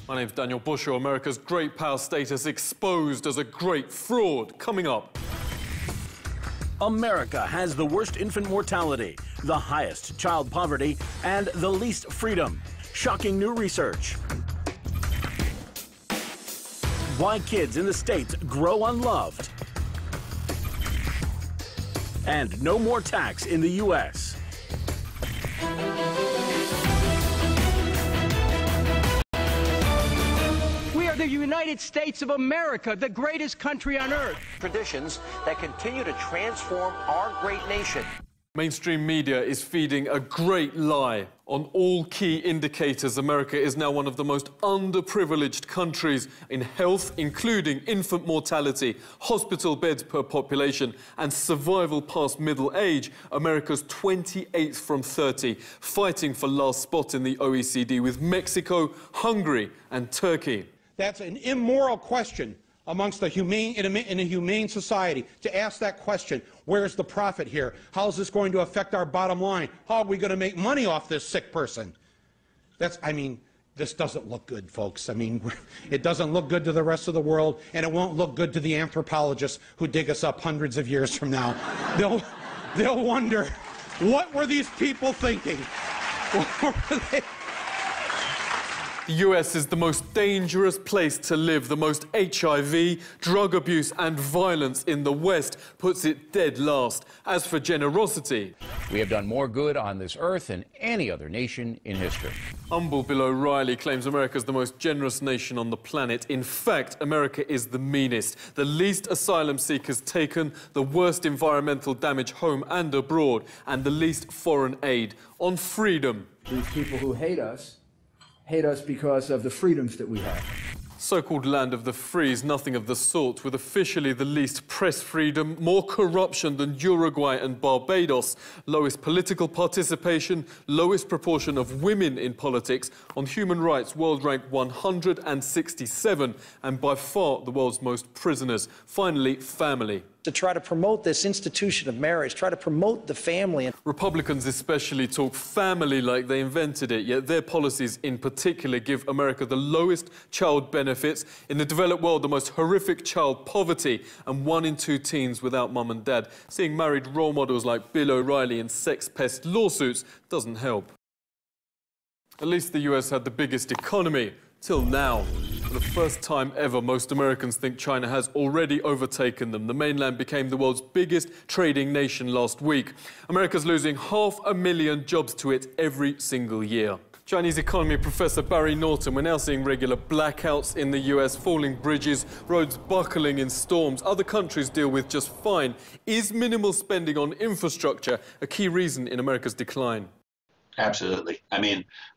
My name's Daniel Busher. America's great power status exposed as a great fraud. Coming up. America has the worst infant mortality, the highest child poverty, and the least freedom. Shocking new research. Why kids in the States grow unloved. And no more tax in the U.S. We are the United States of America, the greatest country on earth. Traditions that continue to transform our great nation. Mainstream media is feeding a great lie. On all key indicators, America is now one of the most underprivileged countries in health, including infant mortality, hospital beds per population, and survival past middle age. America's 28th from 30, fighting for last spot in the OECD with Mexico, Hungary, and Turkey. That's an immoral question amongst the in a humane society, to ask that question. Where's the profit here? How is this going to affect our bottom line? How are we going to make money off this sick person? This doesn't look good, folks. It doesn't look good to the rest of the world, and it won't look good to the anthropologists who dig us up hundreds of years from now. They'll wonder, what were these people thinking? What were they? The US is the most dangerous place to live. The most HIV, drug abuse and violence in the West puts it dead last. As for generosity, we have done more good on this earth than any other nation in history. Humble Bill O'Reilly claims America's the most generous nation on the planet. In fact, America is the meanest, the least asylum seekers taken, the worst environmental damage home and abroad, and the least foreign aid. On freedom, these people who hate us because of the freedoms that we have. So-called land of the free is nothing of the sort, with officially the least press freedom, more corruption than Uruguay and Barbados, lowest political participation, lowest proportion of women in politics. On human rights, world ranked 167, and by far the world's most prisoners. Finally, family. To try to promote this institution of marriage, try to promote the family. Republicans especially talk family like they invented it, yet their policies in particular give America the lowest child benefits, in the developed world the most horrific child poverty, and 1 in 2 teens without mum and dad. Seeing married role models like Bill O'Reilly in sex pest lawsuits doesn't help. At least the US had the biggest economy, till now. For the first time ever, most Americans think China has already overtaken them. The mainland became the world's biggest trading nation last week. America's losing 500,000 jobs to it every single year. Chinese economy professor Barry Naughton, we're now seeing regular blackouts in the US, falling bridges, roads buckling in storms. Other countries deal with just fine. Is minimal spending on infrastructure a key reason in America's decline? Absolutely.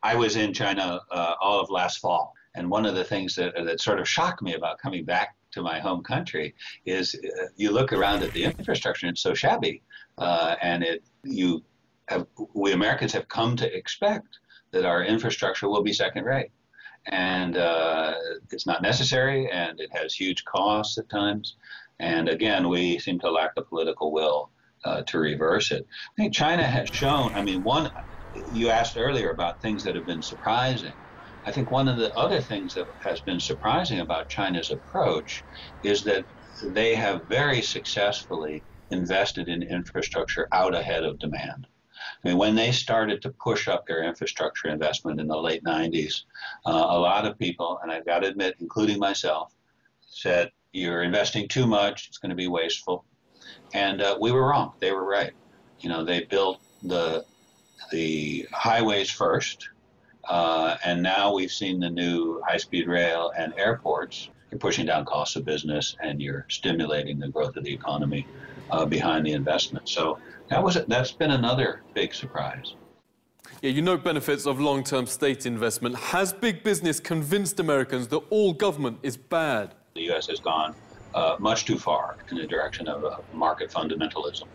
I was in China all of last fall. And one of the things that sort of shocked me about coming back to my home country is you look around at the infrastructure and it's so shabby. We Americans have come to expect that our infrastructure will be second rate. And it's not necessary, and it has huge costs at times. And again, we seem to lack the political will to reverse it. I think China has shown, you asked earlier about things that have been surprising. I think one of the other things that has been surprising about China's approach is that they have very successfully invested in infrastructure out ahead of demand. When they started to push up their infrastructure investment in the late 90s, a lot of people, and I've got to admit, including myself, said, you're investing too much, it's going to be wasteful. And we were wrong. They were right. They built the highways first. And now we've seen the new high-speed rail and airports. You're pushing down costs of business and you're stimulating the growth of the economy behind the investment. So that's been another big surprise. Yeah, you note benefits of long-term state investment. Has big business convinced Americans that all government is bad? The U.S. has gone much too far in the direction of market fundamentalism.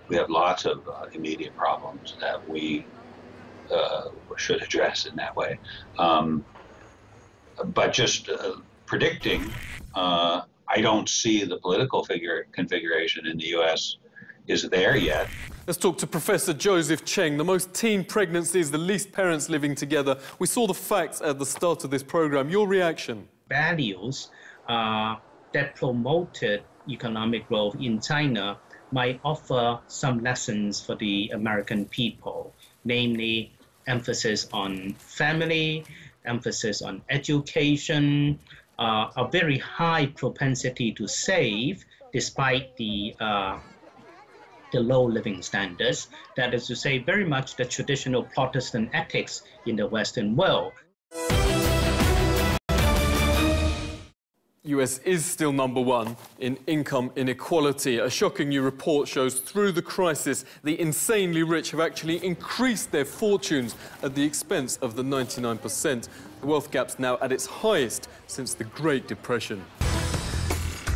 We have lots of immediate problems that we should address in that way. But just predicting, I don't see the political configuration in the U.S. is there yet. Let's talk to Professor Joseph Cheng. The most teen pregnancies, the least parents living together. We saw the facts at the start of this program. Your reaction? Values that promoted economic growth in China might offer some lessons for the American people, namely emphasis on family, emphasis on education, a very high propensity to save despite the low living standards. That is to say, very much the traditional Protestant ethics in the Western world. US is still #1 in income inequality. A shocking new report shows through the crisis, the insanely rich have actually increased their fortunes at the expense of the 99%. The wealth gap's now at its highest since the Great Depression.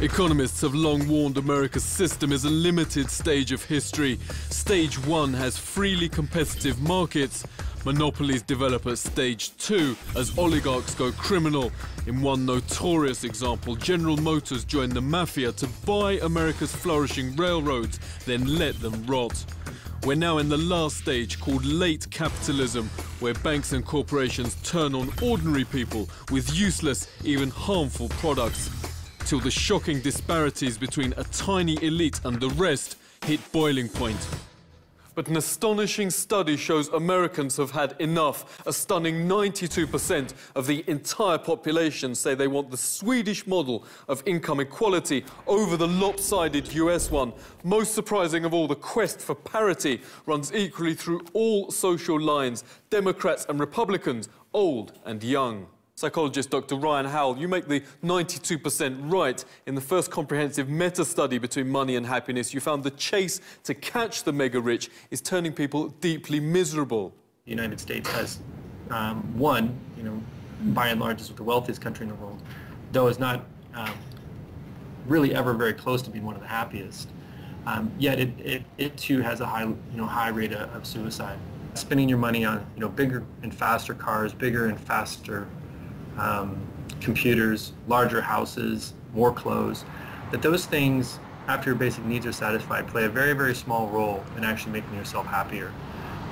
Economists have long warned America's system is a limited stage of history. Stage 1 has freely competitive markets. Monopolies develop at stage 2 as oligarchs go criminal. In one notorious example, General Motors joined the mafia to buy America's flourishing railroads, then let them rot. We're now in the last stage called late capitalism, where banks and corporations turn on ordinary people with useless, even harmful products, till the shocking disparities between a tiny elite and the rest hit boiling point. But an astonishing study shows Americans have had enough. A stunning 92% of the entire population say they want the Swedish model of income equality over the lopsided US one. Most surprising of all, the quest for parity runs equally through all social lines, Democrats and Republicans, old and young. Psychologist Dr. Ryan Howell, you make the 92% right. In the first comprehensive meta-study between money and happiness, you found the chase to catch the mega-rich is turning people deeply miserable. The United States has won, by and large, is the wealthiest country in the world, though is not really ever very close to being one of the happiest. Yet it too has a high rate of suicide. Spending your money on bigger and faster cars, bigger and faster computers, larger houses, more clothes, that those things, after your basic needs are satisfied, play a very, very small role in actually making yourself happier.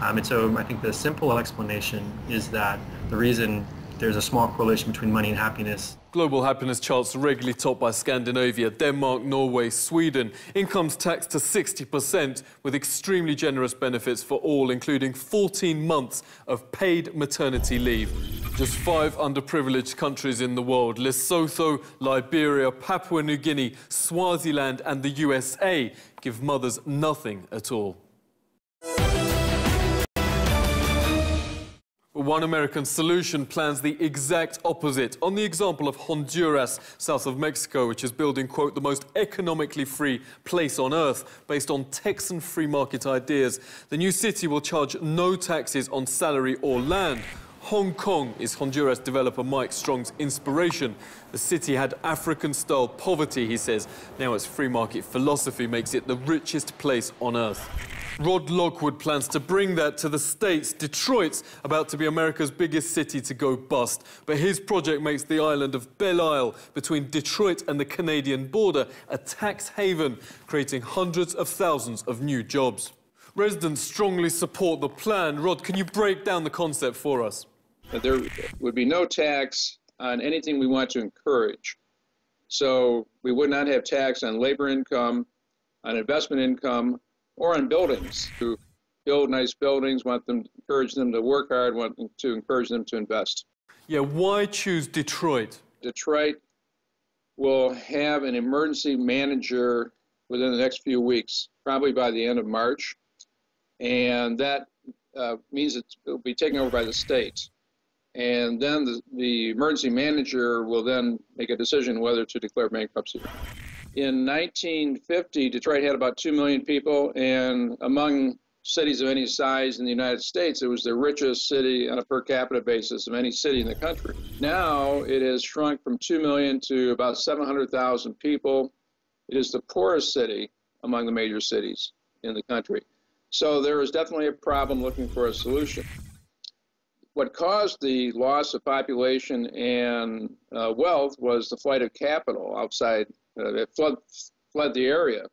And so I think the simple explanation is that the reason there's a small correlation between money and happiness. Global happiness charts are regularly topped by Scandinavia, Denmark, Norway, Sweden. Income's taxed to 60% with extremely generous benefits for all, including 14 months of paid maternity leave. Just 5 underprivileged countries in the world, Lesotho, Liberia, Papua New Guinea, Swaziland and the USA, give mothers nothing at all. One American solution plans the exact opposite. On the example of Honduras, south of Mexico, which is building, quote, the most economically free place on earth, based on Texan free market ideas. The new city will charge no taxes on salary or land. Hong Kong is Honduras developer Mike Strong's inspiration. The city had African-style poverty, he says. Now its free market philosophy makes it the richest place on earth. Rod Lockwood plans to bring that to the States. Detroit's about to be America's biggest city to go bust. But his project makes the island of Belle Isle, between Detroit and the Canadian border, a tax haven, creating hundreds of thousands of new jobs. Residents strongly support the plan. Rod, can you break down the concept for us? There would be no tax on anything we want to encourage. So we would not have tax on labor income, on investment income, or on buildings. To build nice buildings, encourage them to work hard, want to encourage them to invest. Yeah, why choose Detroit? Detroit will have an emergency manager within the next few weeks, probably by the end of March. And that means it will be taken over by the state. And then the emergency manager will then make a decision whether to declare bankruptcy. In 1950, Detroit had about 2 million people, and among cities of any size in the United States, it was the richest city on a per capita basis of any city in the country. Now it has shrunk from 2 million to about 700,000 people. It is the poorest city among the major cities in the country. So there is definitely a problem looking for a solution. What caused the loss of population and wealth was the flight of capital outside. It fled the area.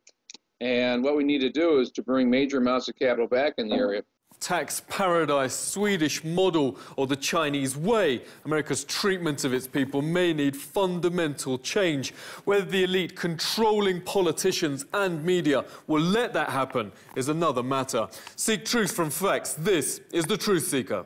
And what we need to do is to bring major amounts of capital back in the area. Tax paradise, Swedish model, or the Chinese way. America's treatment of its people may need fundamental change. Whether the elite controlling politicians and media will let that happen is another matter. Seek truth from facts. This is The Truth Seeker.